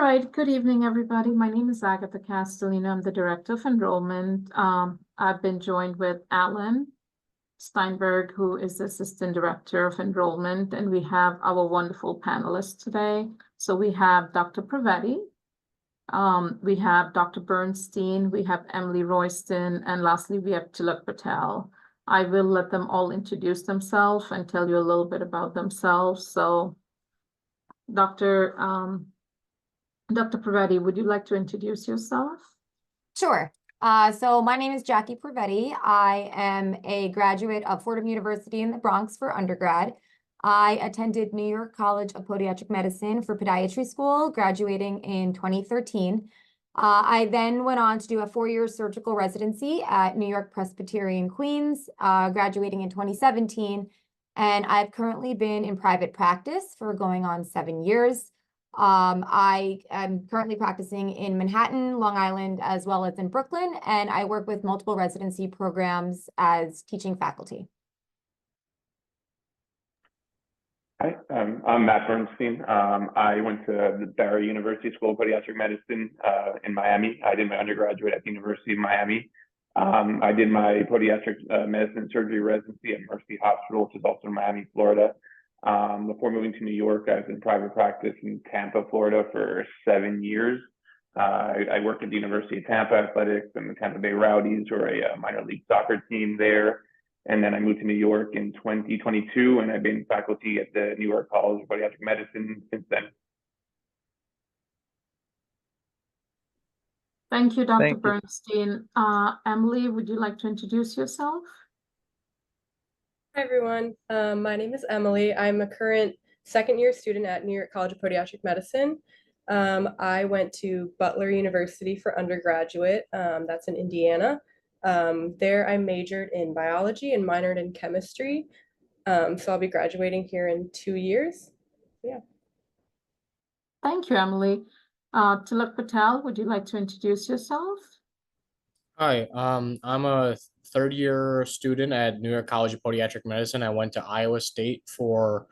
right, good evening, everybody. My name is Agatha Castellino. I'm the Director of Enrollment. I've been joined with Alan Steinberg, who is the Assistant Director of Enrollment, and we have our wonderful panelists today. So we have Dr. Pravetti, we have Dr. Bernstein, we have Emily Royston, and lastly, we have Tilak Patel. I will let them all introduce themselves and tell you a little bit about themselves. So Dr. Pravetti, would you like to introduce yourself? Sure. So my name is Jackie Pravetti. I am a graduate of Fordham University in the Bronx for undergrad. I attended New York College of Podiatric Medicine for podiatry school, graduating in 2013. I then went on to do a 4-year surgical residency at New York Presbyterian Queens, graduating in 2017. And I've currently been in private practice for going on 7 years. I am currently practicing in Manhattan, Long Island, as well as in Brooklyn, and I work with multiple residency programs as teaching faculty. Hi, I'm Matt Bernstein. I went to the Barry University School of Podiatric Medicine in Miami. I did my undergraduate at the University of Miami. I did my podiatric medicine and surgery residency at Mercy Hospital, which is also in Miami, Florida. Before moving to New York, I was in private practice in Tampa, Florida for 7 years. I worked at the University of Tampa Athletics and the Tampa Bay Rowdies, who are a minor league soccer team there. And then I moved to New York in 2022, and I've been faculty at the New York College of Podiatric Medicine since then. Thank you, Dr. Bernstein. Emily, would you like to introduce yourself? Hi, everyone. My name is Emily. I'm a current second-year student at New York College of Podiatric Medicine. I went to Butler University for undergraduate. That's in Indiana. There I majored in biology and minored in chemistry. So I'll be graduating here in 2 years. Yeah. Thank you, Emily. Tilak Patel, would you like to introduce yourself? Hi, I'm a third-year student at New York College of Podiatric Medicine. I went to Iowa State for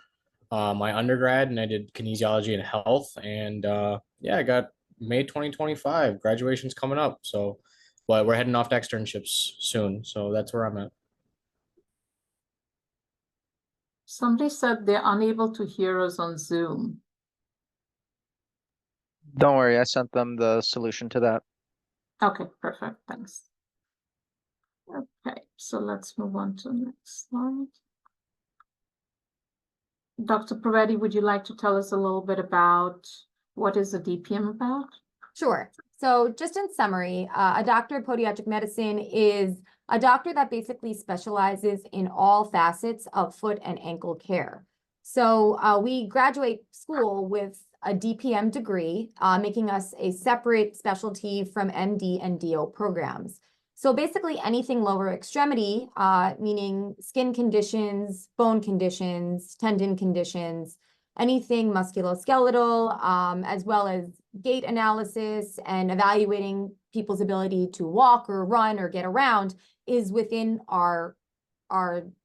my undergrad, and I did kinesiology and health. And yeah, I got May 2025. Graduation's coming up, so but we're heading off to externships soon. So that's where I'm at. Somebody said they're unable to hear us on Zoom. Don't worry, I sent them the solution to that. Okay, perfect. Thanks. Okay, so let's move on to the next slide. Dr. Pravetti, would you like to tell us a little bit about what is a DPM about? Sure. So just in summary, a doctor of podiatric medicine is a doctor that basically specializes in all facets of foot and ankle care. So we graduate school with a DPM degree, making us a separate specialty from MD and DO programs. So basically anything lower extremity, meaning skin conditions, bone conditions, tendon conditions, anything musculoskeletal, as well as gait analysis and evaluating people's ability to walk or run or get around is within our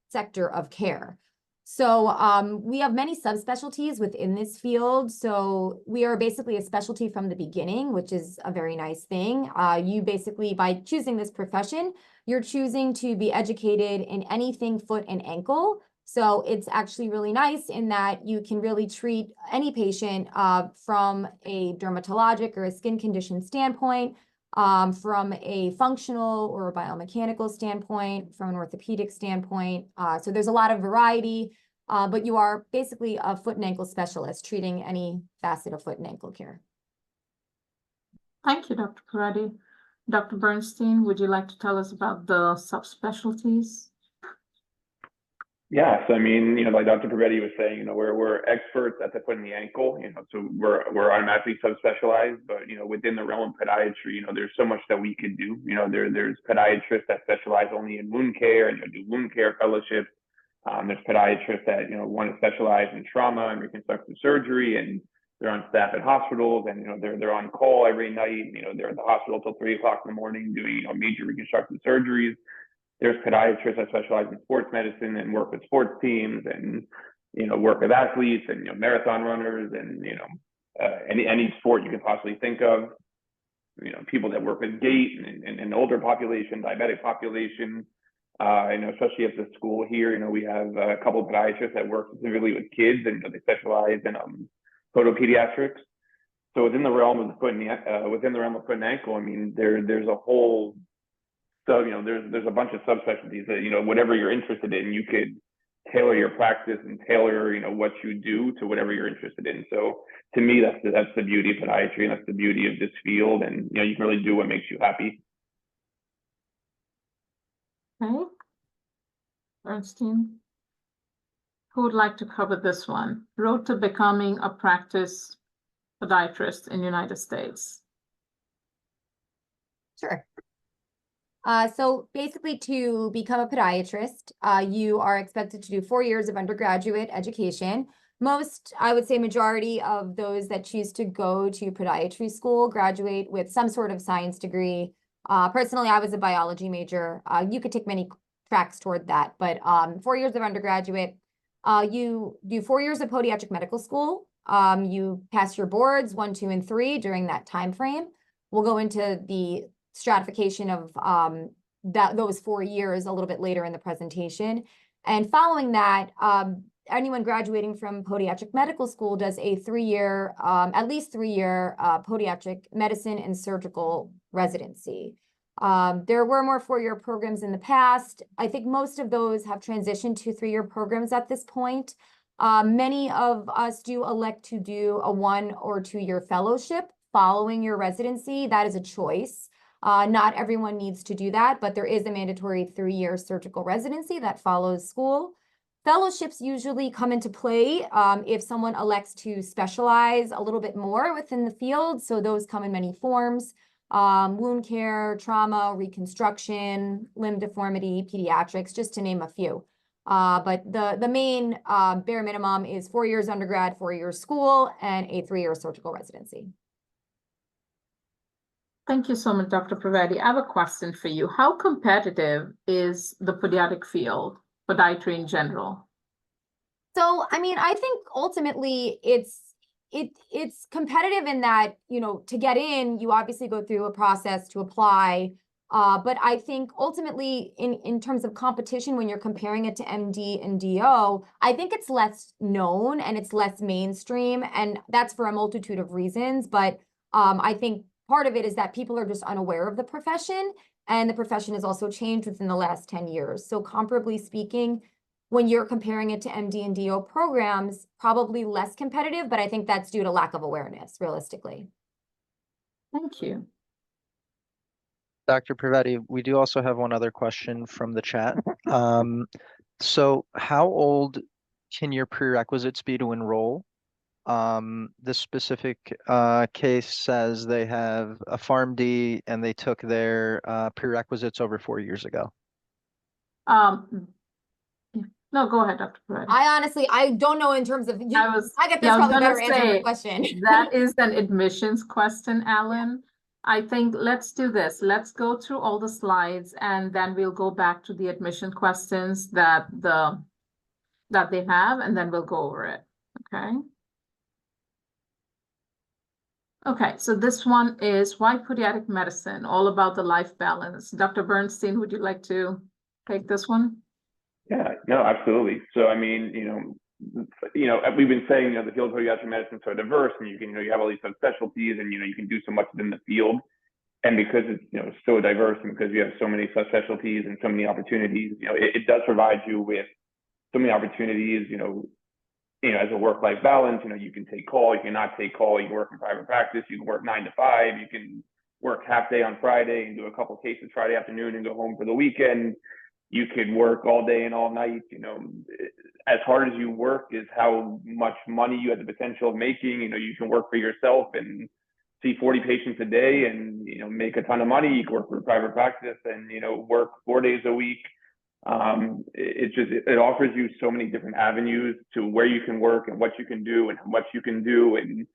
sector of care. So we have many subspecialties within this field. So we are basically a specialty from the beginning, which is a very nice thing. You basically, by choosing this profession, you're choosing to be educated in anything foot and ankle. So it's actually really nice in that you can really treat any patient from a dermatologic or a skin condition standpoint, from a functional or a biomechanical standpoint, from an orthopedic standpoint. So there's a lot of variety, but you are basically a foot and ankle specialist treating any facet of foot and ankle care. Thank you, Dr. Pravetti. Dr. Bernstein, would you like to tell us about the subspecialties? Yeah, so I mean, like Dr. Pravetti was saying, we're experts at the foot and the ankle, so we're automatically subspecialized, but within the realm of podiatry, there's so much that we could do. There's podiatrists that specialize only in wound care and do wound care fellowships. There's podiatrists that want to specialize in trauma and reconstructive surgery, and they're on staff at hospitals, and they're on call every night. They're at the hospital till 3 o'clock in the morning doing major reconstructive surgeries. There's podiatrists that specialize in sports medicine and work with sports teams and, work with athletes and, marathon runners and, any sport you could possibly think of. You know, people that work with gait and older population, diabetic population. I know, especially at the school here, you know, we have a couple of podiatrists that work specifically with kids, and you know, they specialize in photopediatrics. So within the realm of the foot and ankle, I mean, there's a whole, so you know, there's a bunch of subspecialties that, you know, whatever you're interested in, you could tailor your practice and tailor, you know, what you do to whatever you're interested in. So to me, that's the beauty of podiatry, and that's the beauty of this field, and you know, you can really do what makes you happy. Okay. Bernstein. Who would like to cover this one? Road to becoming a practice podiatrist in the United States. Sure. So basically, to become a podiatrist, you are expected to do 4 years of undergraduate education. Most, I would say majority of those that choose to go to podiatry school graduate with some sort of science degree. Personally, I was a biology major. You could take many tracks toward that, but 4 years of undergraduate. You do 4 years of podiatric medical school. You pass your boards 1, 2, and 3 during that time frame. We'll go into the stratification of those 4 years a little bit later in the presentation. And following that, anyone graduating from podiatric medical school does a 3-year, at least 3-year podiatric medicine and surgical residency. There were more 4-year programs in the past. I think most of those have transitioned to 3-year programs at this point. Many of us do elect to do a 1 or 2-year fellowship following your residency. That is a choice. Not everyone needs to do that, but there is a mandatory 3-year surgical residency that follows school. Fellowships usually come into play if someone elects to specialize a little bit more within the field. So those come in many forms: wound care, trauma, reconstruction, limb deformity, pediatrics, just to name a few. But the main bare minimum is 4 years undergrad, 4 years school, and a 3-year surgical residency. Thank you so much, Dr. Pravati. I have a question for you. How competitive is the podiatric field, podiatry in general? So, I mean, I think ultimately it's competitive in that, you know, to get in, you obviously go through a process to apply. But I think ultimately in terms of competition, when you're comparing it to MD and DO, I think it's less known and it's less mainstream. And that's for a multitude of reasons. But I think part of it is that people are just unaware of the profession, and the profession has also changed within the last 10 years. So comparably speaking, when you're comparing it to MD and DO programs, probably less competitive, but I think that's due to lack of awareness, realistically. Thank you. Dr. Pravati, we do also have one other question from the chat. So how old can your prerequisites be to enroll? This specific case says they have a PharmD and they took their prerequisites over 4 years ago. No, go ahead, Dr. Pravati. I don't know in terms of, I get this I was probably better gonna answer say, the question. That is an admissions question, Alan. I think let's do this. Let's go through all the slides, and then we'll go back to the admission questions that they have, and then we'll go over it. Okay. Okay, so this one is why podiatric medicine, all about the life balance. Dr. Bernstein, would you like to take this one? Yeah, no, absolutely. So, I mean, we've been saying, the field of podiatric medicine is so diverse, and you can, you have all these subspecialties, and, you can do so much within the field. And because it's, so diverse, and because you have so many subspecialties and so many opportunities, it does provide you with so many opportunities, as a work-life balance. You can take call, you cannot take call, you can work in private practice, you can work 9 to 5, you can work half day on Friday and do a couple cases Friday afternoon and go home for the weekend. You could work all day and all night. As hard as you work is how much money you have the potential of making. You can work for yourself and see 40 patients a day and, make a ton of money. You can work for a private practice and, work 4 days a week. It offers you so many different avenues to where you can work and what you can do and how much you can do and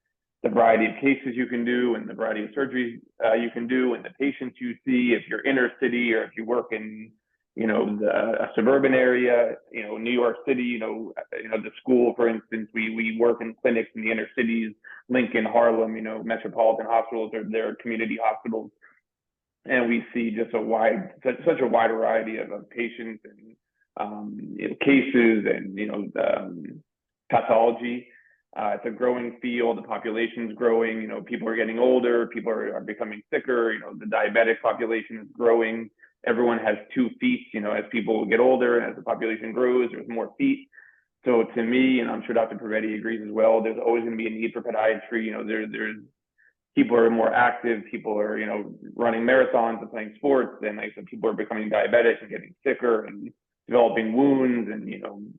the variety of cases you can do and the variety of surgeries you can do and the patients you see if you're inner city or if you work in a suburban area, New York City, the school, for instance, we work in clinics in the inner cities, Lincoln, Harlem, metropolitan hospitals, or their community hospitals. And we see just such a wide variety of patients and cases and pathology. It's a growing field. The population's growing. People are getting older. People are becoming sicker. The diabetic population is growing. Everyone has 2 feet. As people get older and as the population grows, there's more feet. So to me, and I'm sure Dr. Pavetti agrees as well, there's always going to be a need for podiatry. There's people are more active. People are, running marathons and playing sports. And like I said, people are becoming diabetic and getting sicker and developing wounds. And,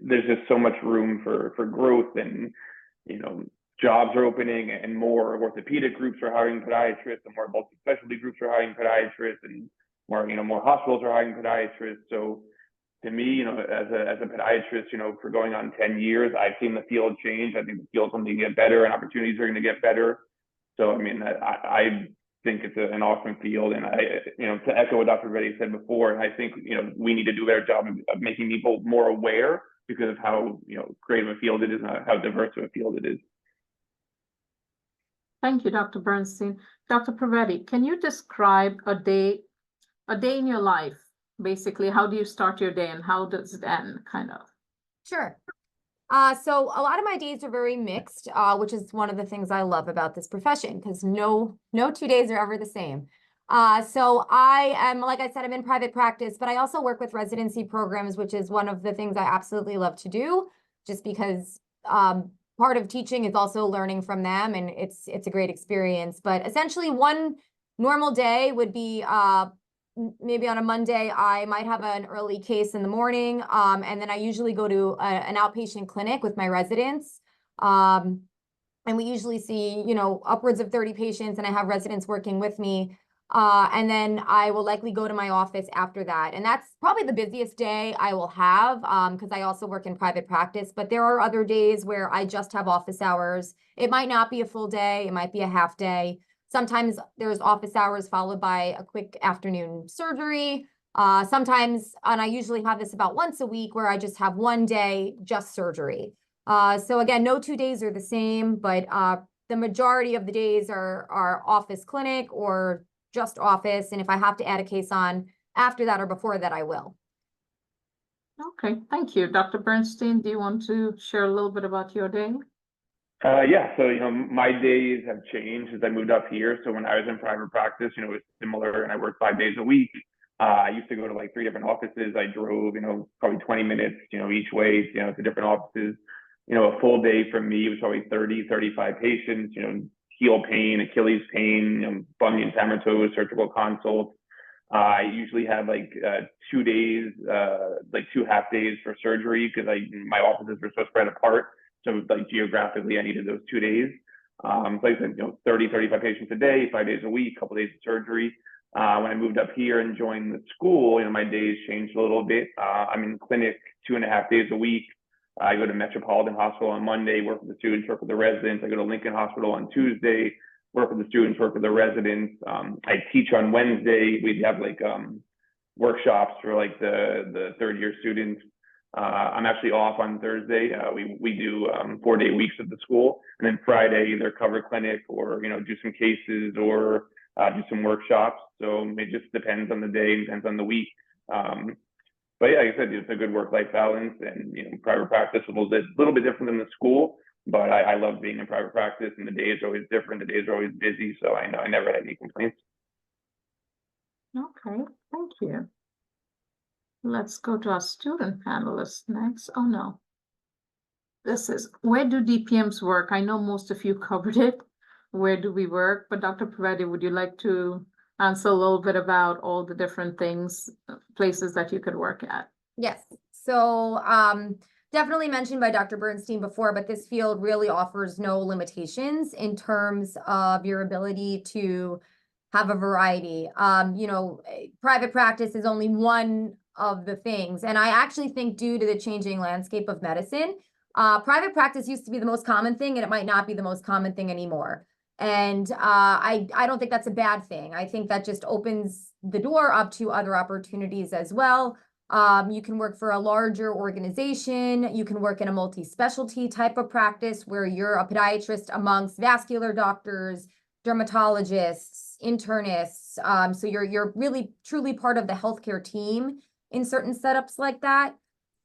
there's just so much room for growth, and, jobs are opening, and more orthopedic groups are hiring podiatrists, and more multi-specialty groups are hiring podiatrists, and more hospitals are hiring podiatrists. So to me, as a podiatrist, for going on 10 years, I've seen the field change. I think the field's going to get better, and opportunities are going to get better. So, I mean, I think it's an awesome field. And to echo what Dr. Reddy said before, I think, we need to do a better job of making people more aware because of how, great of a field it is and how diverse of a field it is. Thank you, Dr. Bernstein. Dr. Pavetti, can you describe a day in your life? Basically, how do you start your day and how does it end, kind of? Sure. So a lot of my days are very mixed, which is one of the things I love about this profession, because no 2 days are ever the same. So I am, like I said, I'm in private practice, but I also work with residency programs, which is one of the things I absolutely love to do, just because part of teaching is also learning from them, and it's a great experience. But essentially, one normal day would be maybe on a Monday, I might have an early case in the morning, and then I usually go to an outpatient clinic with my residents. And we usually see, upwards of 30 patients, and I have residents working with me. And then I will likely go to my office after that. And that's probably the busiest day I will have, because I also work in private practice. But there are other days where I just have office hours. It might not be a full day. It might be a half day. Sometimes there's office hours followed by a quick afternoon surgery. Sometimes, and I usually have this about once a week, where I just have one day just surgery. So again, no 2 days are the same, but the majority of the days are office clinic or just office. And if I have to add a case on after that or before that, I will. Okay, thank you. Dr. Bernstein, do you want to share a little bit about your day? Yeah, so, my days have changed as I moved up here. So when I was in private practice, it was similar, and I worked 5 days a week. I used to go to like 3 different offices. I drove, probably 20 minutes, each way, to different offices. A full day for me was probably 30, 35 patients, heel pain, Achilles pain, bunions, hammer toes, surgical consults. I usually have like 2 days, like 2 half days for surgery, because my offices were so spread apart. So like geographically, I needed those 2 days. So like I said, 30, 35 patients a day, 5 days a week, couple days of surgery. When I moved up here and joined the school, my days changed a little bit. I'm in clinic 2.5 days a week. I go to Metropolitan Hospital on Monday, work with the students, work with the residents. I go to Lincoln Hospital on Tuesday, work with the students, work with the residents. I teach on Wednesday. We'd have like workshops for like the 3rd-year students. I'm actually off on Thursday. We do 4-day weeks at the school, and then Friday either cover clinic or do some cases or do some workshops. So it just depends on the day, depends on the week. But yeah, like I said, it's a good work-life balance, and private practice is a little bit different than the school. But I love being in private practice, and the days are always different. The days are always busy, so I know I never had any complaints. Okay, thank you. Let's go to our student panelists next. Oh, no. This is, where do DPMs work? I know most of you covered it. Where do we work? But Dr. Pavetti, would you like to answer a little bit about all the different things, places that you could work at? Yes. So definitely mentioned by Dr. Bernstein before, but this field really offers no limitations in terms of your ability to have a variety. Private practice is only one of the things. And I actually think, due to the changing landscape of medicine, private practice used to be the most common thing, and it might not be the most common thing anymore. And I don't think that's a bad thing. I think that just opens the door up to other opportunities as well. You can work for a larger organization. You can work in a multi-specialty type of practice where you're a podiatrist amongst vascular doctors, dermatologists, internists. So you're really truly part of the healthcare team in certain setups like that.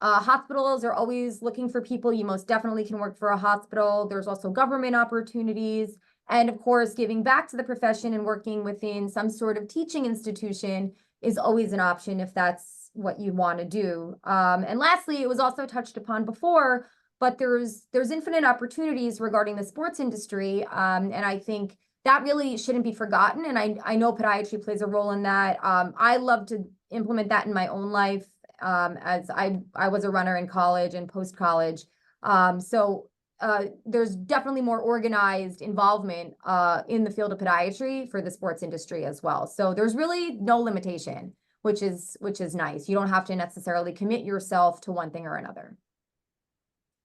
Hospitals are always looking for people. You most definitely can work for a hospital. There's also government opportunities. And of course, giving back to the profession and working within some sort of teaching institution is always an option if that's what you want to do. And lastly, it was also touched upon before, but there's infinite opportunities regarding the sports industry. And I think that really shouldn't be forgotten. And I know podiatry plays a role in that. I love to implement that in my own life, as I was a runner in college and post-college. There's definitely more organized involvement in the field of podiatry for the sports industry as well. So there's really no limitation, which is nice. You don't have to necessarily commit yourself to one thing or another.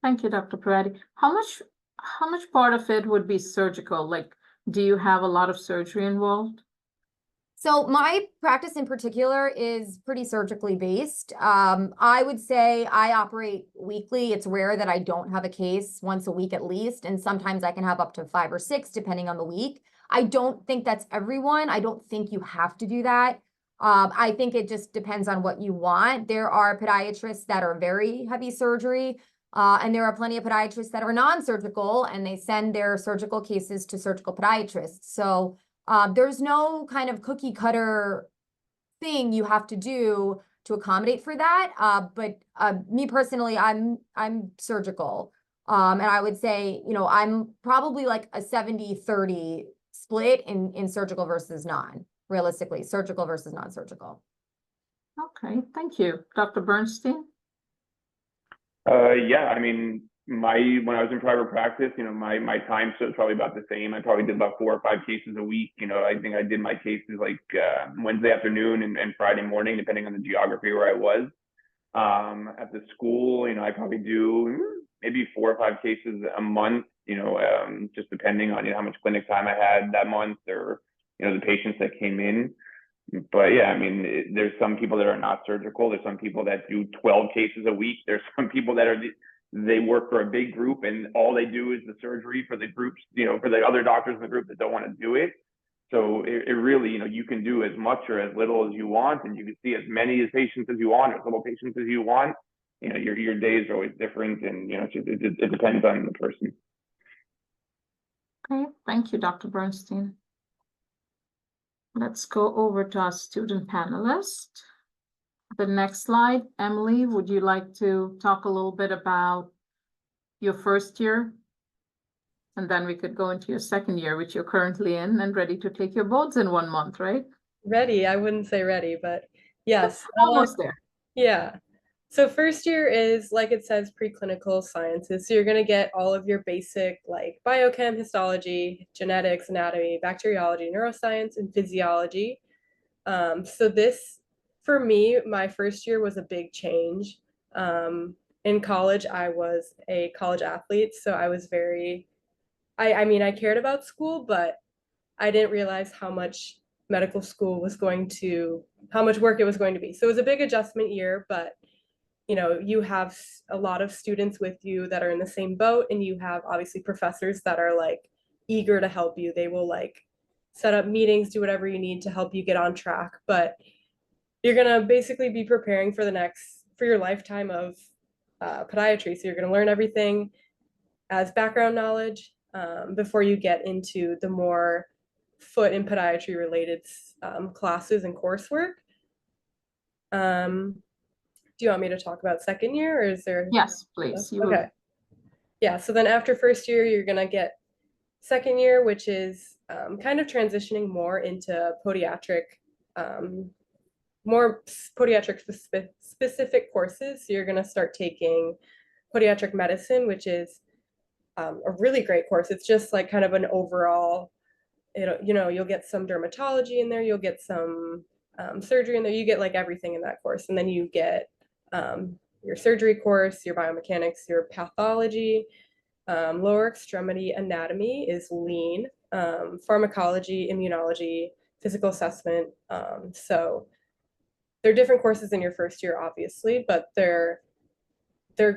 Thank you, Dr. Parati. How much part of it would be surgical? Like, do you have a lot of surgery involved? So my practice in particular is pretty surgically based. I would say I operate weekly. It's rare that I don't have a case once a week at least, and sometimes I can have up to 5 or 6 depending on the week. I don't think that's everyone. I don't think you have to do that. I think it just depends on what you want. There are podiatrists that are very heavy surgery, and there are plenty of podiatrists that are non-surgical, and they send their surgical cases to surgical podiatrists. So there's no kind of cookie cutter thing you have to do to accommodate for that. But me personally, I'm surgical. And I would say, I'm probably like a 70-30 split in surgical versus realistically, surgical versus non-surgical. Okay, thank you. Dr. Bernstein? Yeah, I mean, when I was in private practice, my time was probably about the same. I probably did about 4 or 5 cases a week. I think I did my cases like Wednesday afternoon and Friday morning, depending on the geography where I was. At the school, I probably do maybe 4 or 5 cases a month, just depending on, how much clinic time I had that month or, the patients that came in. But yeah, I mean, there's some people that are not surgical. There's some people that do 12 cases a week. There's some people that they work for a big group and all they do is the surgery for the groups, for the other doctors in the group that don't want to do it. So it really, you can do as much or as little as you want, and you can see as many patients as you want, or as little patients as you want. Your days are always different, and it depends on the person. Okay, thank you, Dr. Bernstein. Let's go over to our student panelist. The next slide, Emily, would you like to talk a little bit about your first year? And then we could go into your second year, which you're currently in and ready to take your boards in 1 month, right? Ready, I wouldn't say ready, but yes. Almost there. Yeah. So first year is, like it says, preclinical sciences. So you're going to get all of your basic like biochem, histology, genetics, anatomy, bacteriology, neuroscience, and physiology. So this, for me, my first year was a big change. In college, I was a college athlete, so I was I mean, I cared about school, but I didn't realize how much medical school was how much work it was going to be. So it was a big adjustment year, but you have a lot of students with you that are in the same boat, and you have obviously professors that are like eager to help you. They will like set up meetings, do whatever you need to help you get on track. But you're gonna basically be preparing for your lifetime of podiatry. So you're gonna learn everything as background knowledge before you get into the more foot and podiatry related classes and coursework. Do you want me to talk about second year, or is there? Yes, please. Okay. Yeah, so then after first year, you're gonna get second year, which is kind of transitioning more into podiatric, more podiatric specific courses. So you're gonna start taking podiatric medicine, which is a really great course. It's just like kind of an overall, you'll get some dermatology in there, you'll get some surgery in there, you get like everything in that course. And then you get your surgery course, your biomechanics, your pathology. Lower extremity anatomy is lean, pharmacology, immunology, physical assessment. So they're different courses in your first year, obviously, but they're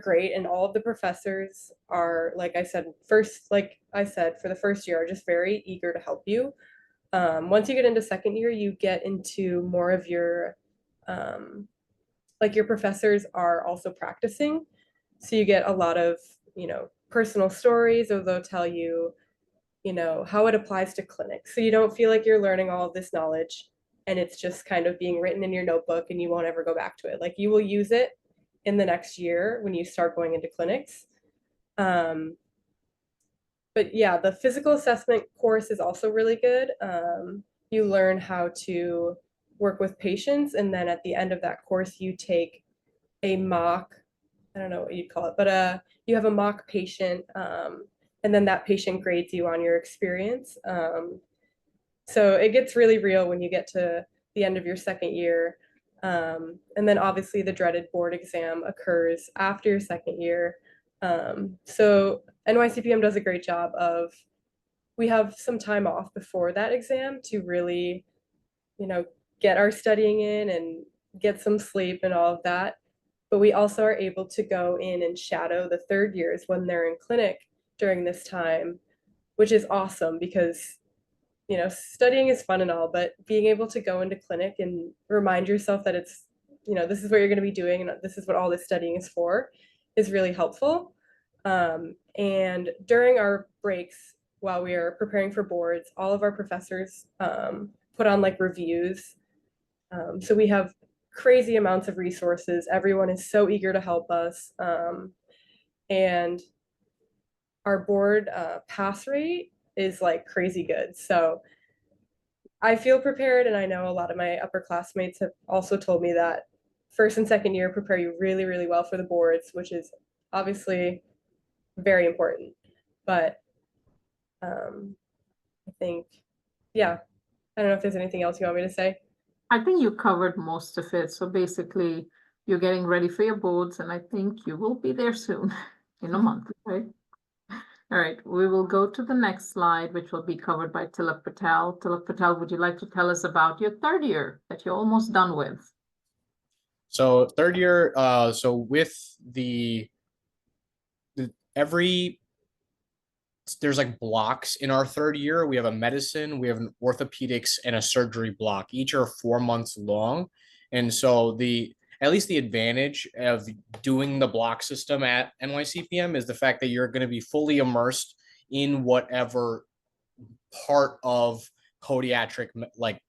great, and all of the professors are, like I said, for the first year, are just very eager to help you. Once you get into second year, you get into more of your like your professors are also practicing, so you get a lot of personal stories, or they'll tell you how it applies to clinics, so you don't feel like you're learning all of this knowledge and it's just kind of being written in your notebook and you won't ever go back to it. Like, you will use it in the next year when you start going into clinics. But yeah, the physical assessment course is also really good. You learn how to work with patients, and then at the end of that course, you take a mock, I don't know what you'd call it, but you have a mock patient, and then that patient grades you on your experience. So it gets really real when you get to the end of your second year. And then obviously the dreaded board exam occurs after your second year. So NYCPM does a great job of, we have some time off before that exam to really, get our studying in and get some sleep and all of that. But we also are able to go in and shadow the third years when they're in clinic during this time, which is awesome because studying is fun and all, but being able to go into clinic and remind yourself that it's, this is what you're going to be doing and this is what all this studying is for, is really helpful. And during our breaks, while we are preparing for boards, all of our professors put on like reviews. So we have crazy amounts of resources. Everyone is so eager to help us. And our board pass rate is like crazy good. So I feel prepared, and I know a lot of my upperclassmates have also told me that first and second year prepare you really, really well for the boards, which is obviously very important. But I think, yeah, I don't know if there's anything else you want me to say. I think you covered most of it. So basically, you're getting ready for your boards, and I think you will be there soon, in a month, right? All right, we will go to the next slide, which will be covered by Tilak Patel. Tilak Patel, would you like to tell us about your third year that you're almost done with? So third year, so with there's like blocks in our third year. We have a medicine, we have an orthopedics, and a surgery block. Each are 4 months long. And so at least the advantage of doing the block system at NYCPM is the fact that you're going to be fully immersed in whatever part of podiatric, like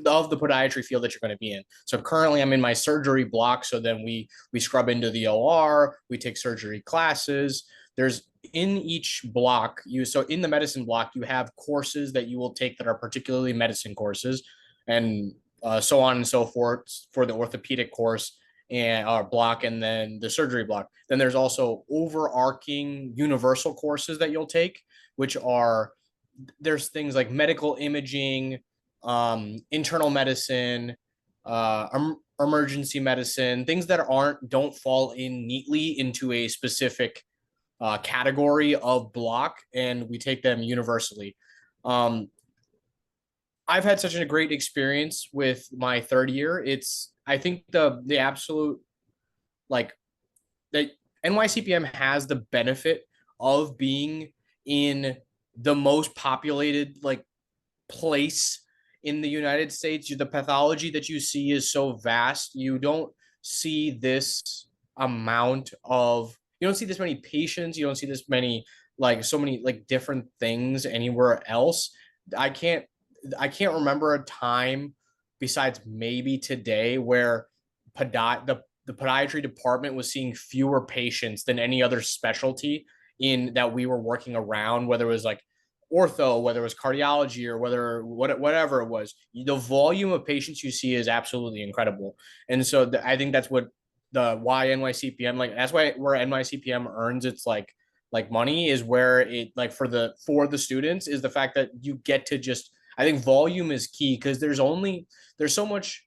of the podiatry field that you're going to be in. So currently I'm in my surgery block. So then we scrub into the OR, we take surgery classes. There's in each block, so in the medicine block, you have courses that you will take that are particularly medicine courses, and so on and so forth for the orthopedic course and our block, and then the surgery block. Then there's also overarching universal courses that you'll take, which are, there's things like medical imaging, internal medicine, emergency medicine, things that don't fall in neatly into a specific category of block, and we take them universally. I've had such a great experience with my third year. I think the absolute, like, that NYCPM has the benefit of being in the most populated like place in the United States. The pathology that you see is so vast. You don't see this many patients. You don't see this many, like, so many like different things anywhere else. I can't remember a time besides maybe today where the podiatry department was seeing fewer patients than any other specialty in that we were working around, whether it was like ortho, whether it was cardiology, or whatever it was. The volume of patients you see is absolutely incredible. And so I think that's why NYCPM, like, that's why where NYCPM earns its like money, is where it, like, for the students, is the fact that you get to just, I think volume is key, because there's so much,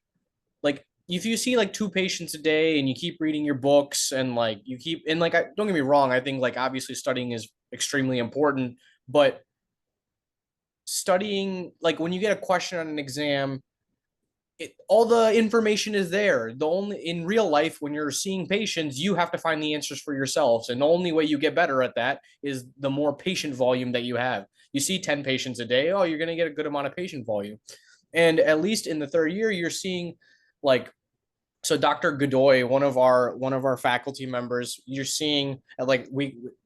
like, if you see like 2 patients a day and you keep reading your books and like you keep and like don't get me wrong, I think like obviously studying is extremely important, but studying, like when you get a question on an exam, all the information is there. The only in real life, when you're seeing patients, you have to find the answers for yourselves, and the only way you get better at that is the more patient volume that you have. You see 10 patients a day, oh, you're going to get a good amount of patient volume. And at least in the third year, you're seeing like, so Dr. Godoy, one of our faculty members, you're seeing like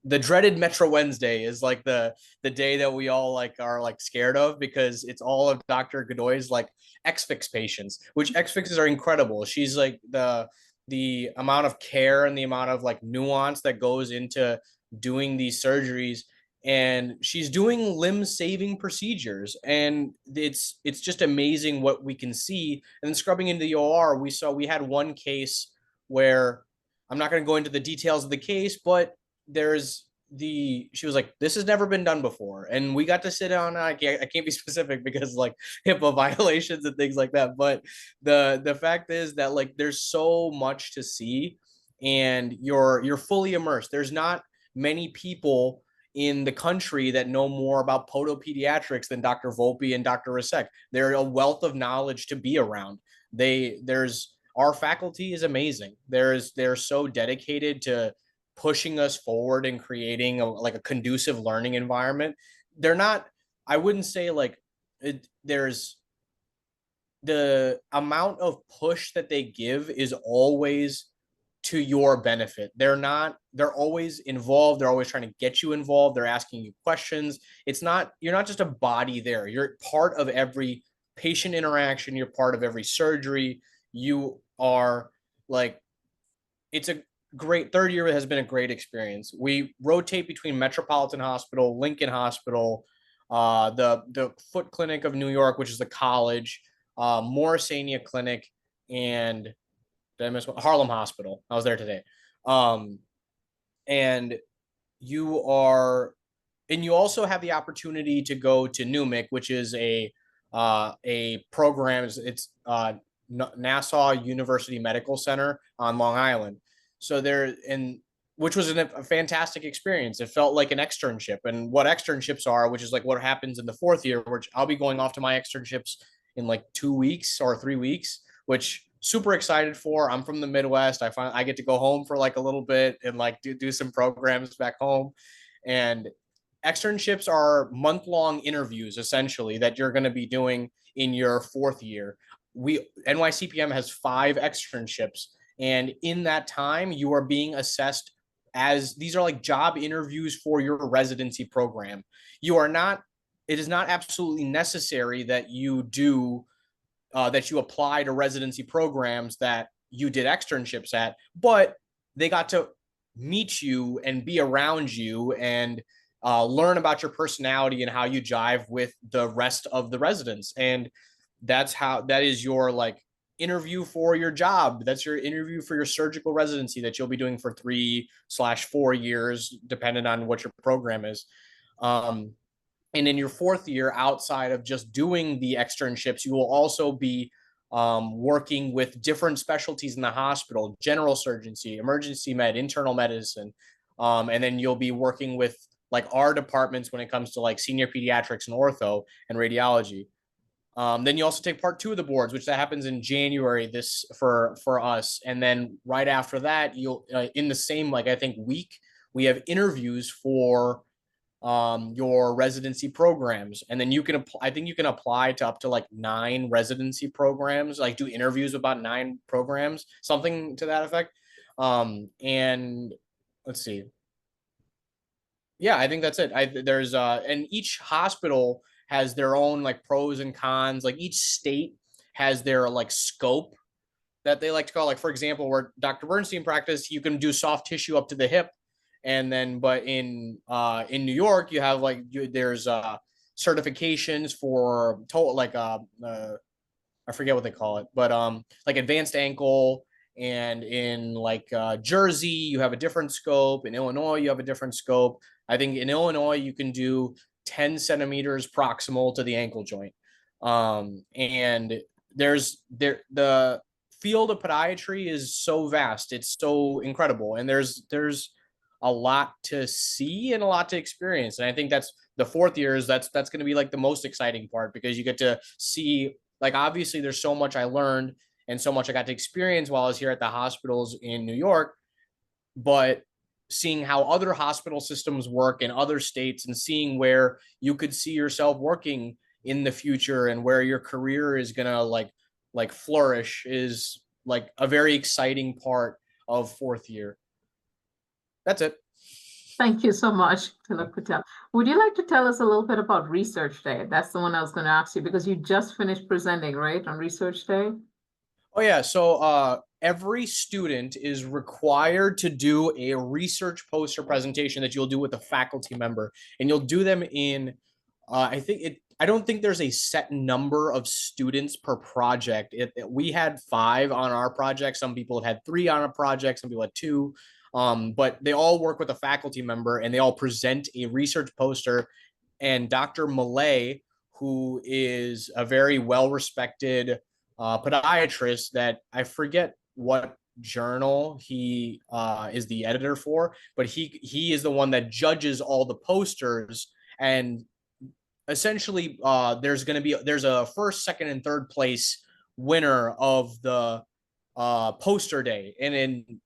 the dreaded Metro Wednesday is like the day that we all like are like scared of, because it's all of Dr. Godoy's like XFix patients, which XFixes are incredible. She's like the amount of care and the amount of like nuance that goes into doing these surgeries, and she's doing limb saving procedures, and it's just amazing what we can see. And then scrubbing into the OR, we had one case where, I'm not going to go into the details of the case, but she was like, this has never been done before, and we got to sit down. I can't be specific because like HIPAA violations and things like that, but the fact is that like there's so much to see, and you're fully immersed. There's not many people in the country that know more about podopediatrics than Dr. Volpe and Dr. Rasek. They're a wealth of knowledge to be around. Our faculty is amazing. They're so dedicated to pushing us forward and creating a conducive learning environment. They're not, I wouldn't say like there's the amount of push that they give is always to your benefit. They're always involved. They're always trying to get you involved. They're asking you questions. You're not just a body there. You're part of every patient interaction. You're part of every surgery. You are like, it's a great third year. Has been a great experience. We rotate between Metropolitan Hospital, Lincoln Hospital, the Foot Clinic of New York, which is the college, Morrisania Clinic, and did I miss one? Harlem Hospital. I was there today. And you also have the opportunity to go to NUMIC, which is a program. It's Nassau University Medical Center on Long Island. So which was a fantastic experience. It felt like an externship, and what externships are, which is like what happens in the fourth year, which I'll be going off to my externships in like 2 weeks or 3 weeks, which super excited for. I'm from the Midwest. I get to go home for like a little bit and like do some programs back home. And externships are month-long interviews essentially that you're going to be doing in your fourth year. NYCPM has 5 externships, and in that time you are being assessed as these are like job interviews for your residency program. It is not absolutely necessary that you apply to residency programs that you did externships at, but they got to meet you and be around you and learn about your personality and how you jive with the rest of the residents. And that is your like interview for your job. That's your interview for your surgical residency that you'll be doing for 3/4 years, depending on what your program is. And in your fourth year, outside of just doing the externships, you will also be working with different specialties in the hospital: general surgery, emergency med, internal medicine. And then you'll be working with like our departments when it comes to like senior pediatrics and ortho and radiology. Then you also take part 2 of the boards, which that happens in January for us. And then right after that, you'll in the same, like I think week, we have interviews for your residency programs. And then I think you can apply to up to like 9 residency programs, like do interviews about 9 programs, something to that effect. And let's see. Yeah, I think that's it. And each hospital has their own like pros and cons. Like each state has their like scope that they like to call, like, for example, where Dr. Bernstein practiced, you can do soft tissue up to the hip. And then, but in New York, you have like, there's certifications for I forget what they call it, but like advanced ankle. And in like Jersey, you have a different scope. In Illinois, you have a different scope. I think in Illinois, you can do 10 centimeters proximal to the ankle joint. And the field of podiatry is so vast. It's so incredible. And there's a lot to see and a lot to experience. And I think that's the fourth year is that's going to be like the most exciting part, because you get to see, like, obviously there's so much I learned and so much I got to experience while I was here at the hospitals in New York, but seeing how other hospital systems work in other states and seeing where you could see yourself working in the future and where your career is going to like flourish is like a very exciting part of fourth year. That's it. Thank you so much, Tilak Patel. Would you like to tell us a little bit about Research Day? That's the one I was going to ask you, because you just finished presenting, right, on Research Day? Oh yeah, so every student is required to do a research poster presentation that you'll do with a faculty member, and you'll do them in I don't think there's a set number of students per project. We had 5 on our project. Some people had 3 on a project. Some people had 2. But they all work with a faculty member and they all present a research poster. And Dr. Malay, who is a very well-respected podiatrist that I forget what journal he is the editor for, but he is the one that judges all the posters. And essentially there's a first, second, and third place winner of the poster day. And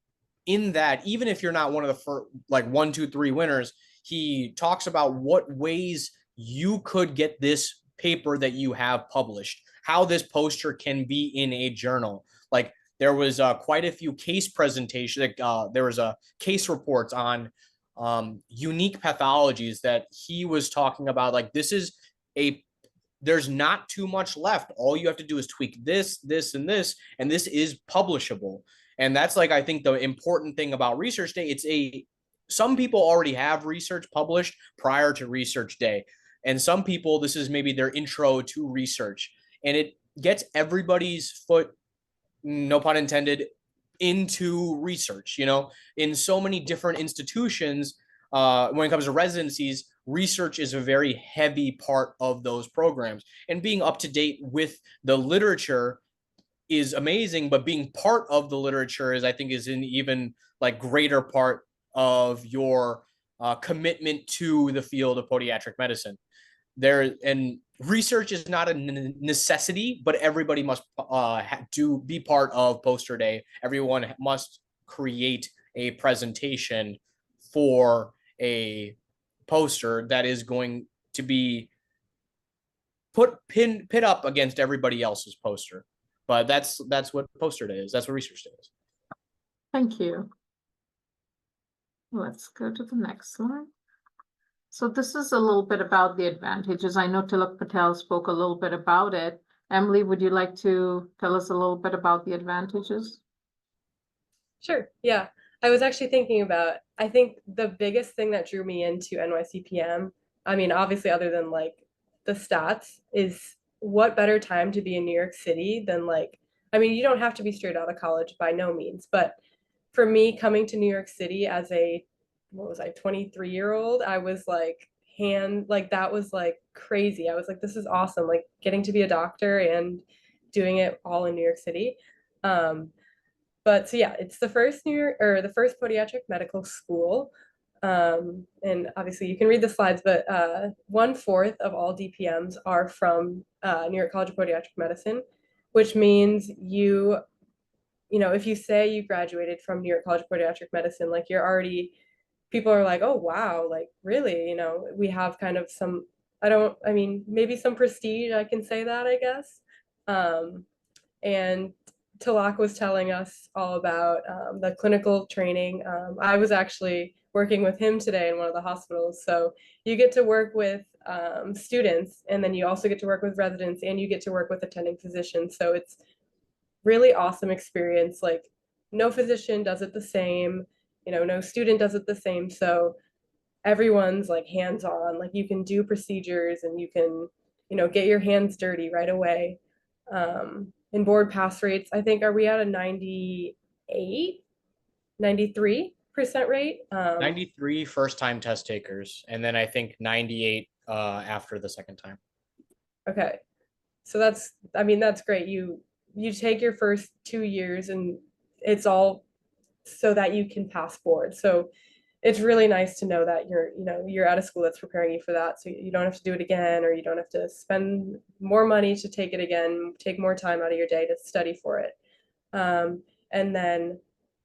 in that, even if you're not one of the first, like 1, 2, 3 winners, he talks about what ways you could get this paper that you have published, how this poster can be in a journal. Like there was quite a few case presentations. There was a case reports on unique pathologies that he was talking about. Like there's not too much left. All you have to do is tweak this, this, and this is publishable. And that's like, I think the important thing about Research Day, some people already have research published prior to Research Day. And some people, this is maybe their intro to research. And it gets everybody's foot, no pun intended, into research. In so many different institutions, when it comes to residencies, research is a very heavy part of those programs. And being up to date with the literature is amazing, but being part of the literature is, I think, is an even like greater part of your commitment to the field of podiatric medicine. And research is not a necessity, but everybody must be part of poster day. Everyone must create a presentation for a poster that is going to be pit up against everybody else's poster. But that's what poster day is. That's what research day is. Thank you. Let's go to the next slide. So this is a little bit about the advantages. I know Tilak Patel spoke a little bit about it. Emily, would you like to tell us a little bit about the advantages? Sure. Yeah. I was actually thinking about, I think the biggest thing that drew me into NYCPM, I mean, obviously other than like the stats, is what better time to be in New York City than like, I mean, you don't have to be straight out of college by no means, but for me coming to New York City as a, 23-year-old, I was like, that was like crazy. I was like, this is awesome. Like getting to be a doctor and doing it all in New York City. But so yeah, it's the first podiatric medical school. And obviously you can read the slides, but 1/4 of all DPMs are from New York College of Podiatric Medicine, which means if you say you graduated from New York College of Podiatric Medicine, like people are like, oh wow, like really, we have kind of some, maybe some prestige, I can say that, I guess. And Tilak was telling us all about the clinical training. I was actually working with him today in one of the hospitals. So you get to work with students, and then you also get to work with residents, and you get to work with attending physicians. So it's really awesome experience. Like no physician does it the same, no student does it the same. So everyone's like hands-on, like you can do procedures and you can, get your hands dirty right away. In board pass rates, I think, are we at a 93% rate? 93 first-time test takers, and then I think 98 after the second time. Okay. So that's great. you take your first 2 years and it's all so that you can pass board. So it's really nice to know that you're at a school that's preparing you for that. So you don't have to do it again, or you don't have to spend more money to take it again, take more time out of your day to study for it. And then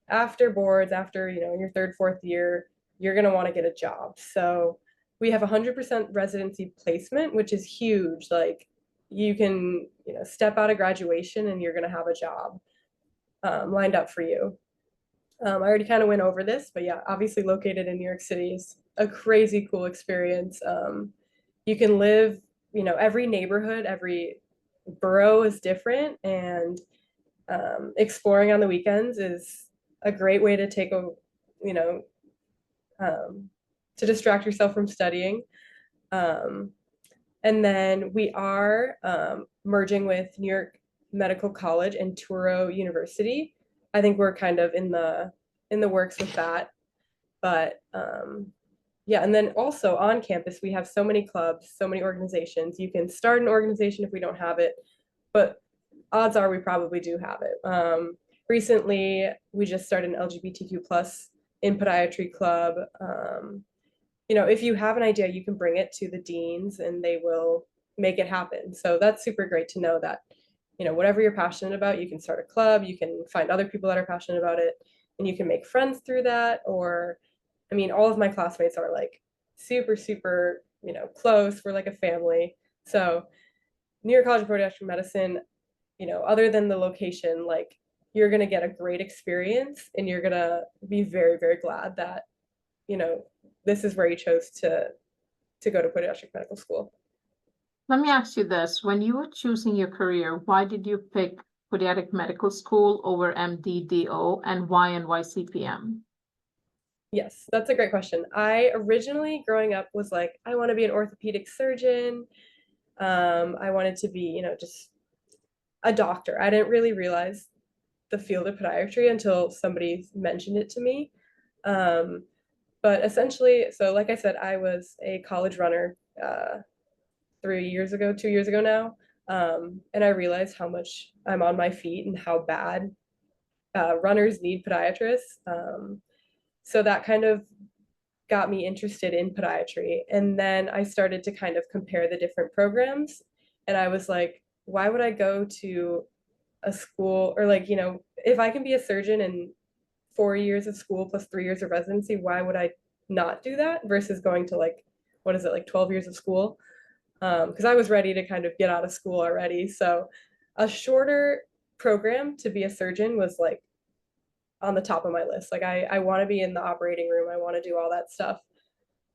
after boards, after, your third, fourth year, you're going to want to get a job. So we have 100% residency placement, which is huge. Like you can, step out of graduation and you're going to have a job lined up for you. I already kind of went over this, but yeah, obviously located in New York City is a crazy cool experience. You can live, every neighborhood, every borough is different, and exploring on the weekends is a great way to take to distract yourself from studying. And then we are merging with New York Medical College and Touro University. I think we're kind of in the works with that, but yeah. And then also on campus, we have so many clubs, so many organizations. You can start an organization if we don't have it, but odds are we probably do have it. Recently, we just started an LGBTQ plus in podiatry club. If you have an idea, you can bring it to the deans and they will make it happen. So that's super great to know that, whatever you're passionate about, you can start a club, you can find other people that are passionate about it, and you can make friends through that. Or, all of my classmates are like super, super, close. We're like a family. So New York College of Podiatric Medicine, other than the location, like you're going to get a great experience and you're going to be very, very glad that, this is where you chose to go to podiatric medical school. Let me ask you this. When you were choosing your career, why did you pick podiatric medical school over MD/DO, and why NYCPM? Yes, that's a great question. I originally, growing up, was like, I want to be an orthopedic surgeon. I wanted to be, just a doctor. I didn't really realize the field of podiatry until somebody mentioned it to me. But essentially, so like I said, I was a college runner 2 years ago now. And I realized how much I'm on my feet and how bad runners need podiatrists. So that kind of got me interested in podiatry. And then I started to kind of compare the different programs. And I was like, why would I go to a school, or like, if I can be a surgeon in 4 years of school plus 3 years of residency, why would I not do that versus going to like, what is it, like 12 years of school? Because I was ready to kind of get out of school already. So a shorter program to be a surgeon was like on the top of my list. Like I want to be in the operating room. I want to do all that stuff.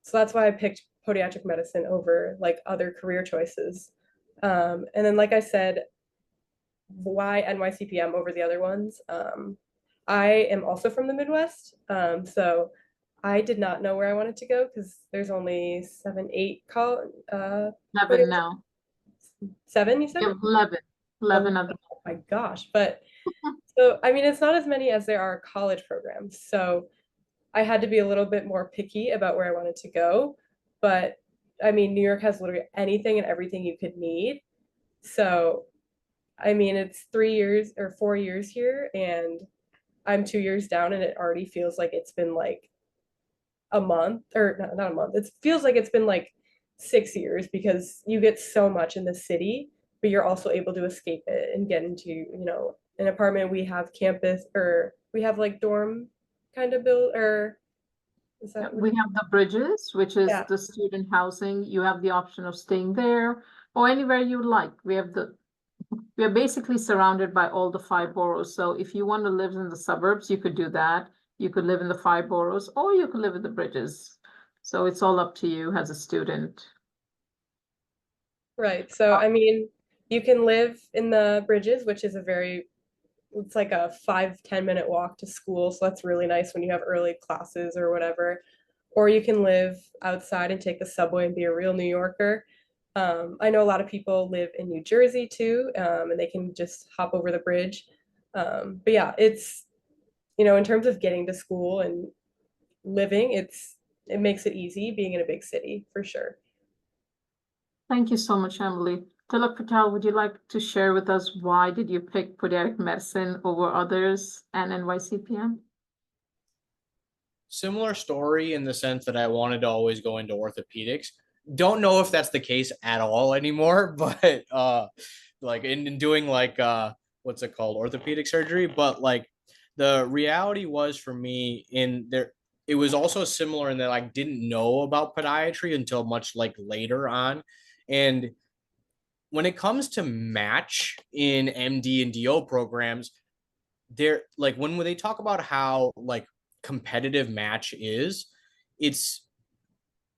So that's why I picked podiatric medicine over like other career choices. And then, like I said, why NYCPM over the other ones? I am also from the Midwest. So I did not know where I wanted to go because there's only 7, 8 11 now. 7, you said? Yeah, 11 of them. Oh my gosh. But so, it's not as many as there are college programs. So I had to be a little bit more picky about where I wanted to go. But New York has literally anything and everything you could need. So, it's 3 years or 4 years here, and I'm 2 years down, and it already feels like it's been like a month, or not a month. It feels like it's been like 6 years, because you get so much in the city, but you're also able to escape it and get into, an apartment. We have campus, or we have like dorm kind of build, or is that We have the Bridges, which is Yeah. the student housing. You have the option of staying there or anywhere you like. We are basically surrounded by all the 5 boroughs. So if you want to live in the suburbs, you could do that. You could live in the 5 boroughs, or you could live in the Bridges. So it's all up to you as a student. Right. So, you can live in the Bridges, which is it's like a 5-10 minute walk to school. So that's really nice when you have early classes or whatever. Or you can live outside and take the subway and be a real New Yorker. I know a lot of people live in New Jersey too, and they can just hop over the bridge. But yeah, it's, in terms of getting to school and living, it makes it easy being in a big city for sure. Thank you so much, Emily. Tilak Patel, would you like to share with us why did you pick podiatric medicine over others and NYCPM? Similar story in the sense that I wanted to always go into orthopedics. Don't know if that's the case at all anymore, but like in doing like what's it called, orthopedic surgery. But like the reality was for me in there, it was also similar in that I didn't know about podiatry until much like later on. And when it comes to match in MD and DO programs, they're like when they talk about how like competitive match is, it's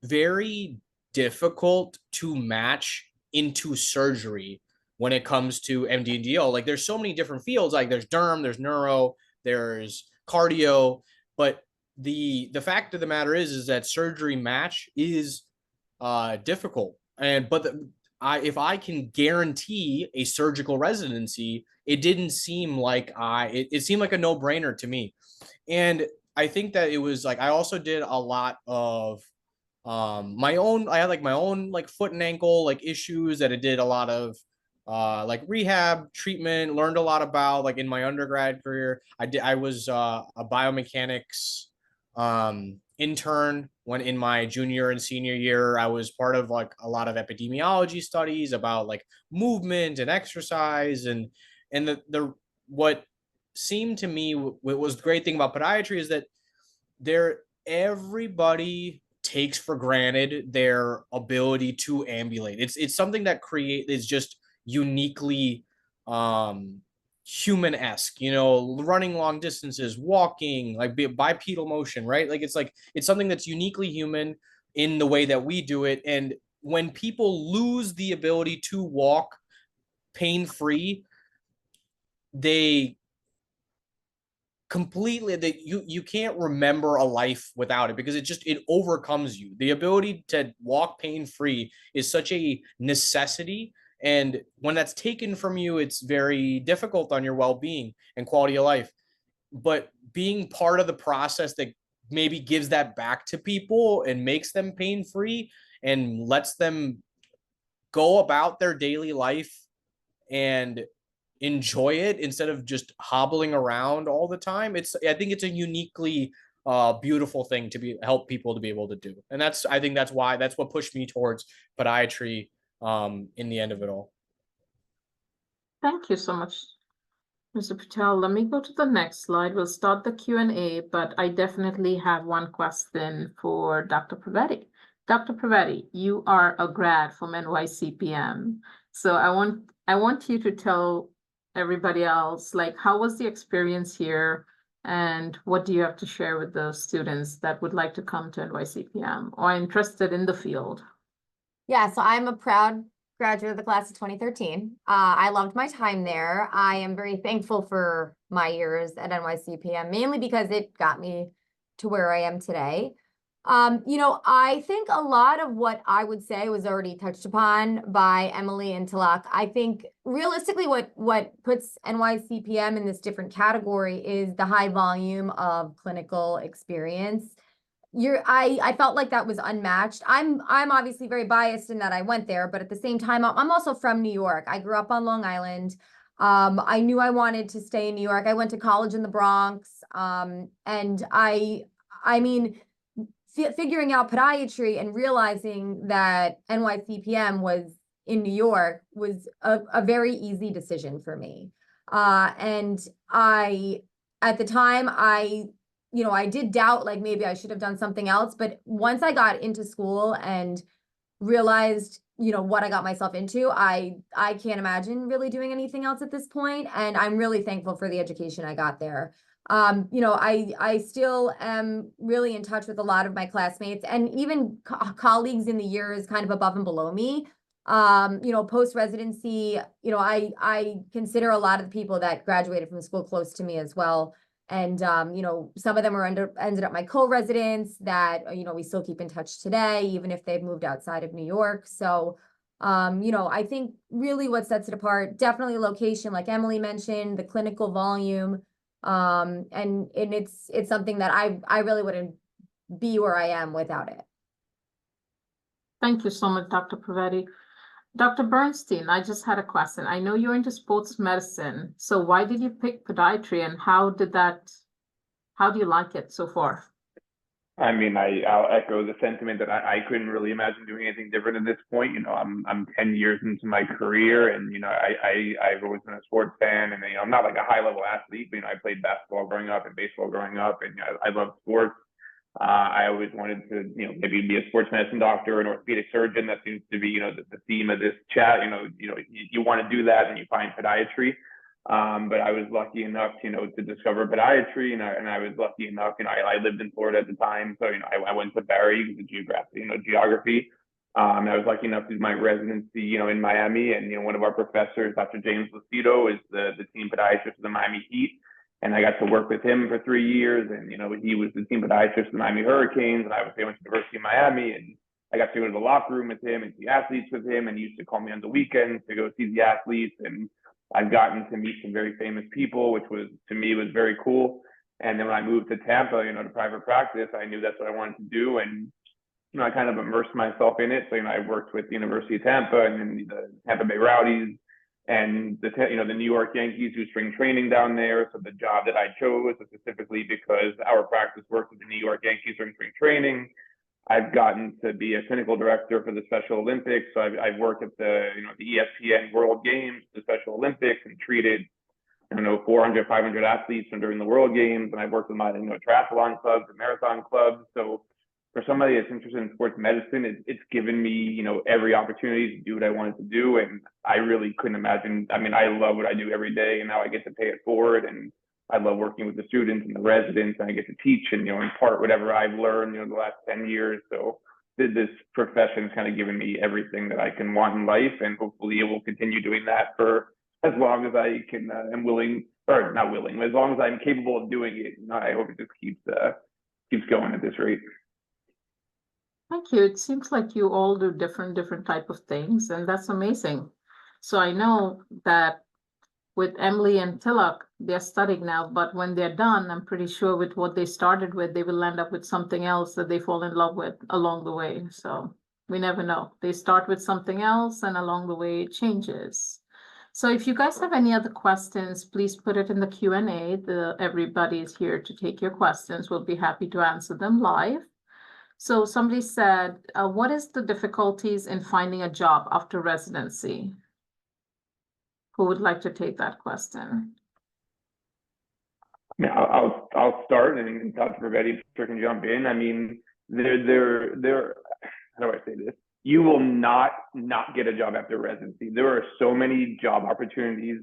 very difficult to match into surgery when it comes to MD and DO. Like there's so many different fields, like there's derm, there's neuro, there's cardio, but the fact of the matter is that surgery match is difficult. And but if I can guarantee a surgical residency, it didn't seem like it seemed like a no-brainer to me. And I think that it was like I also did a lot of my own. I had like my own like foot and ankle like issues that I did a lot of like rehab treatment, learned a lot about like in my undergrad career. I was a biomechanics intern when in my junior and senior year. I was part of like a lot of epidemiology studies about like movement and exercise, and the what seemed to me what was the great thing about podiatry is that everybody takes for granted their ability to ambulate. It's something that is just uniquely human-esque, you know, running long distances, walking, like bipedal motion, right? Like it's something that's uniquely human in the way that we do it. And when people lose the ability to walk pain-free, they completely that you can't remember a life without it, because it overcomes you. The ability to walk pain-free is such a necessity, and when that's taken from you, it's very difficult on your well-being and quality of life. But being part of the process that maybe gives that back to people and makes them pain-free and lets them go about their daily life and enjoy it instead of just hobbling around all the time. I think it's a uniquely beautiful thing to help people to be able to do. And I think that's what pushed me towards podiatry in the end of it all. Thank you so much, Mr. Patel. Let me go to the next slide. We'll start the Q&A, but I definitely have one question for Dr. Pravetti. Dr. Pravetti, you are a grad from NYCPM. So I want you to tell everybody else, like, how was the experience here, and what do you have to share with the students that would like to come to NYCPM or are interested in the field? Yeah, so I'm a proud graduate of the class of 2013. I loved my time there. I am very thankful for my years at NYCPM, mainly because it got me to where I am today. You know, I think a lot of what I would say was already touched upon by Emily and Tilak. I think realistically what puts NYCPM in this different category is the high volume of clinical experience. I felt like that was unmatched. I'm obviously very biased in that I went there, but at the same time, I'm also from New York. I grew up on Long Island. I knew I wanted to stay in New York. I went to college in the Bronx. And I mean, figuring out podiatry and realizing that NYCPM was in New York was a very easy decision for me. And at the time, I did doubt, like, maybe I should have done something else. But once I got into school and realized, what I got myself into, I can't imagine really doing anything else at this point. And I'm really thankful for the education I got there. I still am really in touch with a lot of my classmates and even colleagues in the years kind of above and below me. Post-residency, I consider a lot of the people that graduated from school close to me as well. And, some of them ended up my co-residents that, we still keep in touch today, even if they've moved outside of New York. So, I think really what sets it apart, definitely location, like Emily mentioned, the clinical volume. And it's something that I really wouldn't be where I am without it. Thank you so much, Dr. Pravetti. Dr. Bernstein, I just had a question. I know you're into sports medicine, so why did you pick podiatry and how do you like it so far? I mean, I'll echo the sentiment that I couldn't really imagine doing anything different at this point. You know, I'm 10 years into my career, and you know, I've always been a sports fan, and you know, I'm not like a high level athlete, but you know, I played basketball growing up and baseball growing up, and you know, I love sports. I always wanted to, you know, maybe be a sports medicine doctor, an orthopedic surgeon. That seems to be, you know, the theme of this chat. You want to do that, and you find podiatry. But I was lucky enough, you know, to discover podiatry, and I was lucky enough, you know, I lived in Florida at the time, so you know, I went to Barry, the geography. I was lucky enough to do my residency, you know, in Miami, and you know, one of our professors, Dr. James Lucido, is the team podiatrist of the Miami Heat, and I got to work with him for 3 years, and you know, he was the team podiatrist of the Miami Hurricanes, and I went to the University of Miami, and I got to go to the locker room with him and see athletes with him, and he used to call me on the weekends to go see the athletes, and I've gotten to meet some very famous people, which was, to me, was very cool. And then when I moved to Tampa, you know, to private practice, I knew that's what I wanted to do. And, you know, I kind of immersed myself in it. So, you know, I worked with the University of Tampa and then the Tampa Bay Rowdies and the New York Yankees do spring training down there. So the job that I chose was specifically because our practice worked with the New York Yankees during spring training. I've gotten to be a clinical director for the Special Olympics. So I've worked at the ESPN World Games, the Special Olympics, and treated, 400, 500 athletes during the World Games. And I've worked with my, triathlon clubs and marathon clubs. So for somebody that's interested in sports medicine, it's given me, every opportunity to do what I wanted to do. And I really couldn't imagine. I mean, I love what I do every day, and now I get to pay it forward. And I love working with the students and the residents, and I get to teach and, impart whatever I've learned, the last 10 years. So this profession has kind of given me everything that I can want in life, and hopefully it will continue doing that for as long as I can, am willing, or not willing, as long as I'm capable of doing it. I hope it just keeps going at this rate. Thank you. It seems like you all do different type of things, and that's amazing. So I know that with Emily and Tilak, they're studying now, but when they're done, I'm pretty sure with what they started with, they will end up with something else that they fall in love with along the way. So we never know. They start with something else, and along the way it changes. So if you guys have any other questions, please put it in the Q&A. Everybody is here to take your questions. We'll be happy to answer them live. So somebody said, what is the difficulties in finding a job after residency? Who would like to take that question? Yeah, I'll start, and Dr. Vervetti can jump in. I mean, there. How do I say this? You will not get a job after residency. There are so many job opportunities,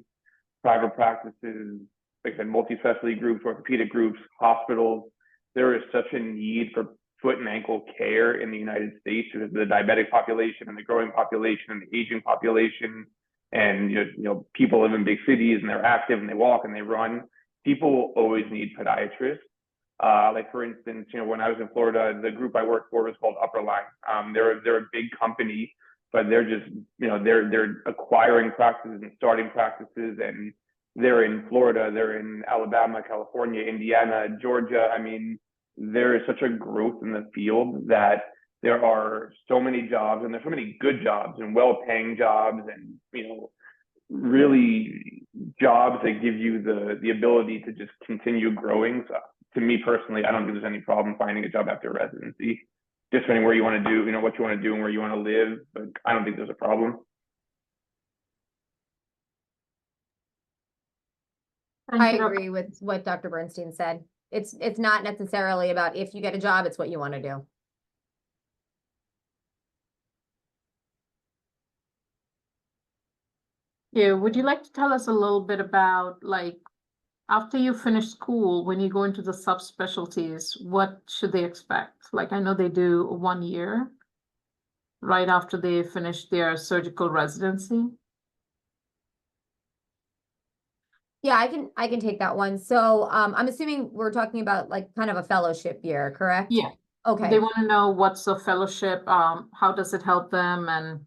private practices, like I said, multi-specialty groups, orthopedic groups, hospitals. There is such a need for foot and ankle care in the United States because of the diabetic population and the growing population and the aging population. And people live in big cities and they're active and they walk and they run. People will always need podiatrists. Like for instance, when I was in Florida, the group I worked for was called Upper Line. They're a big company, but they're just they're acquiring practices and starting practices, and they're in Florida, they're in Alabama, California, Indiana, Georgia. I mean, there is such a growth in the field that there are so many jobs, and there's so many good jobs and well-paying jobs, and really jobs that give you the ability to just continue growing. So to me personally, I don't think there's any problem finding a job after residency. Just depending where you want to do, what you want to do and where you want to live, but I don't think there's a problem. I agree with what Dr. Bernstein said. It's not necessarily about if you get a job, it's what you want to do. Yeah, would you like to tell us a little bit about, like, after you finish school, when you go into the subspecialties, what should they expect? Like, I know they do 1 year right after they finish their surgical residency. Yeah, I can take that one. So I'm assuming we're talking about like kind of a fellowship year, correct? Yeah. Okay. They want to know what's a fellowship, how does it help them, and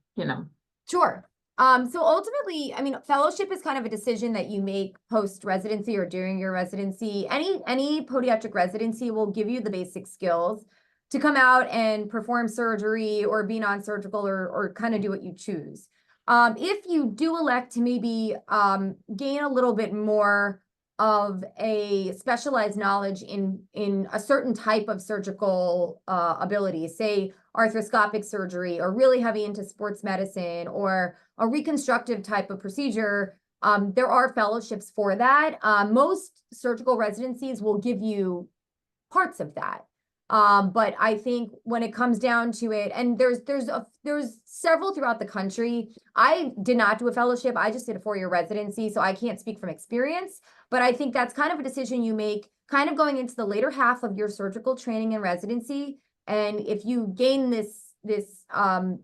Sure. So ultimately, I mean, fellowship is kind of a decision that you make post-residency or during your residency. Any podiatric residency will give you the basic skills to come out and perform surgery or be non-surgical or kind of do what you choose. If you do elect to maybe gain a little bit more of a specialized knowledge in a certain type of surgical ability, say arthroscopic surgery, or really heavy into sports medicine, or a reconstructive type of procedure, there are fellowships for that. Most surgical residencies will give you parts of that. But I think when it comes down to it, and there's several throughout the country. I did not do a fellowship. I just did a 4-year residency, so I can't speak from experience. But I think that's kind of a decision you make kind of going into the later half of your surgical training and residency. And if you gain this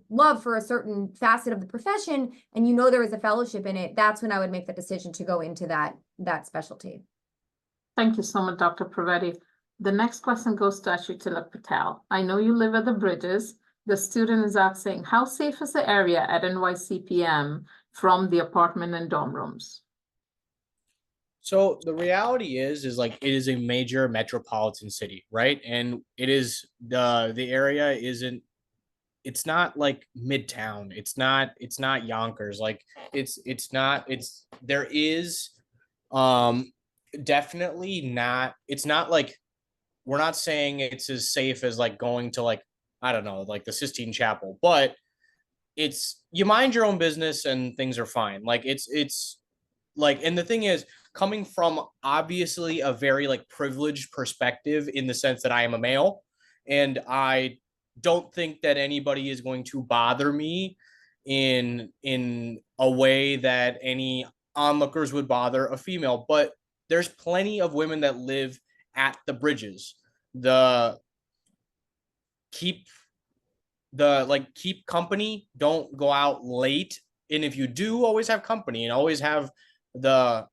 love for a certain facet of the profession, and you know there is a fellowship in it, that's when I would make the decision to go into that specialty. Thank you so much, Dr. Pravetti. The next question goes to Tilak Patel. I know you live at the Bridges. The student is asking, how safe is the area at Nycpm from the apartment and dorm rooms? So the reality is like it is a major metropolitan city, right? And it is the area isn't, it's not like Midtown. It's not Yonkers. Like there is definitely not, it's not like, we're not saying it's as safe as like going to like, I don't know, like the Sistine Chapel, but it's, you mind your own business and things are fine. Like it's like, and the thing is, coming from obviously a very like privileged perspective in the sense that I am a male, and I don't think that anybody is going to bother me in a way that any onlookers would bother a female. But there's plenty of women that live at the Bridges. Keep company, don't go out late, and if you do, always have company and always have the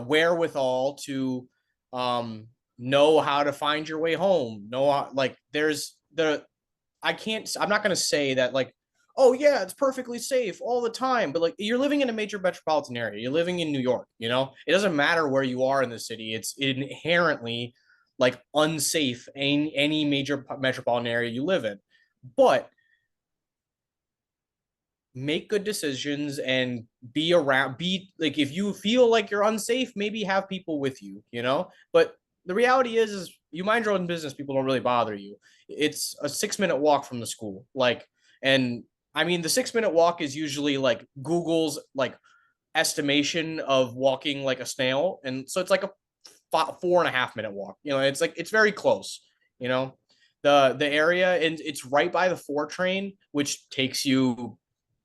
wherewithal to know how to find your way home. Like there's I'm not going to say that like, oh yeah, it's perfectly safe all the time, but like you're living in a major metropolitan area, you're living in New York, you know, it doesn't matter where you are in the city, it's inherently like unsafe in any major metropolitan area you live in. But make good decisions and be like, if you feel like you're unsafe, maybe have people with you, you know. But the reality is you mind your own business, people don't really bother you. It's a 6-minute walk from the school, like, and I mean the 6-minute walk is usually like Google's like estimation of walking like a snail, and so it's like a 4.5-minute walk, you know. It's like, it's very close, you know, the area, and it's right by the 4 train, which takes you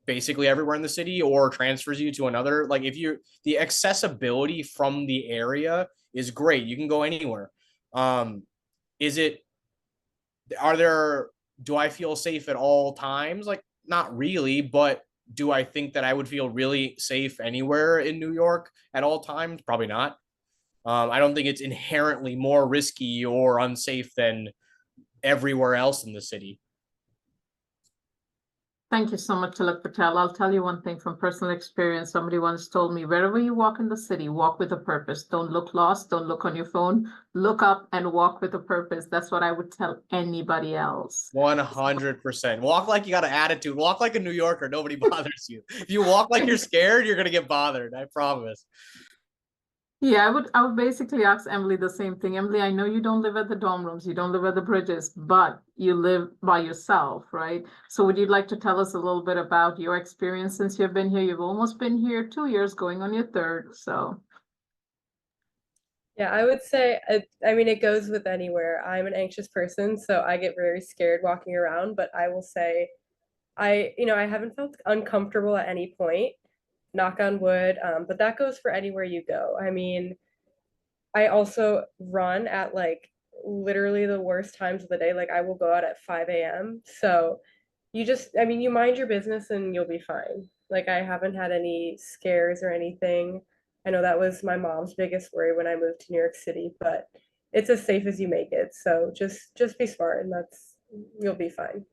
basically everywhere in the city or transfers you to another. Like if you're, the accessibility from the area is great, you can go anywhere. Do I feel safe at all times? Like not really, but do I think that I would feel really safe anywhere in New York at all times? Probably not. I don't think it's inherently more risky or unsafe than everywhere else in the city. Thank you so much, Tilak Patel. I'll tell you one thing from personal experience. Somebody once told me, wherever you walk in the city, walk with a purpose. Don't look lost. Don't look on your phone. Look up and walk with a purpose. That's what I would tell anybody else. 100%. Walk like you got an attitude. Walk like a New Yorker. Nobody bothers you. If you walk like you're scared, you're gonna get bothered. I promise. Yeah, I would basically ask Emily the same thing. Emily, I know you don't live at the dorm rooms, you don't live at the Bridges, but you live by yourself, right? So would you like to tell us a little bit about your experience since you've been here? You've almost been here 2 years, going on your 3rd, so. Yeah, I would say, I mean, it goes with anywhere. I'm an anxious person, so I get very scared walking around, but I will say I haven't felt uncomfortable at any point, knock on wood, but that goes for anywhere you go. I mean, I also run at like literally the worst times of the day. Like I will go out at 5 a.m. So you mind your business and you'll be fine. Like I haven't had any scares or anything. I know that was my mom's biggest worry when I moved to New York City, but it's as safe as you make it. So just be smart and you'll be fine.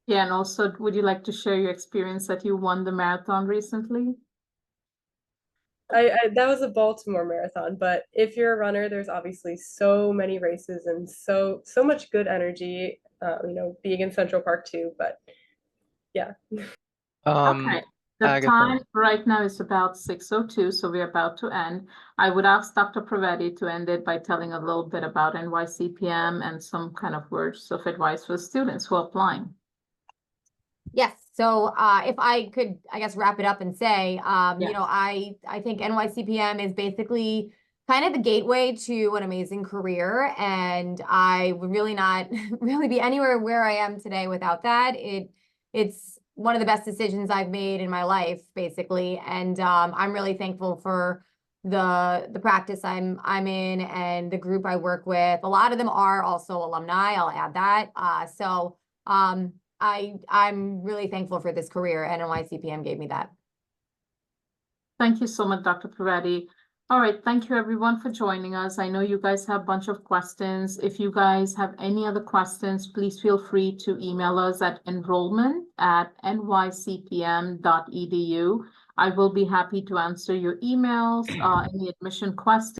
Yeah, and also, would you like to share your experience that you won the marathon recently? That was a Baltimore marathon, but if you're a runner, there's obviously so many races and so much good energy, being in Central Park too, but yeah. Okay. The Agatha. time right now is about 6:02, so we're about to end. I would ask Dr. Pravetti to end it by telling a little bit about NYCPM and some kind of words of advice for students who are applying. Yes, so if I could, I guess, wrap it up and say, you know, Yes. I think NYCPM is basically kind of the gateway to an amazing career, and I would really not really be anywhere where I am today without that. It's one of the best decisions I've made in my life, basically, and I'm really thankful for the practice I'm in and the group I work with. A lot of them are also alumni, I'll add that. I'm really thankful for this career, and NYCPM gave me that. Thank you so much, Dr. Pravetti. All right, thank you everyone for joining us. I know you guys have a bunch of questions. If you guys have any other questions, please feel free to email us at enrollment@nycpm.edu. I will be happy to answer your emails, any admission questions.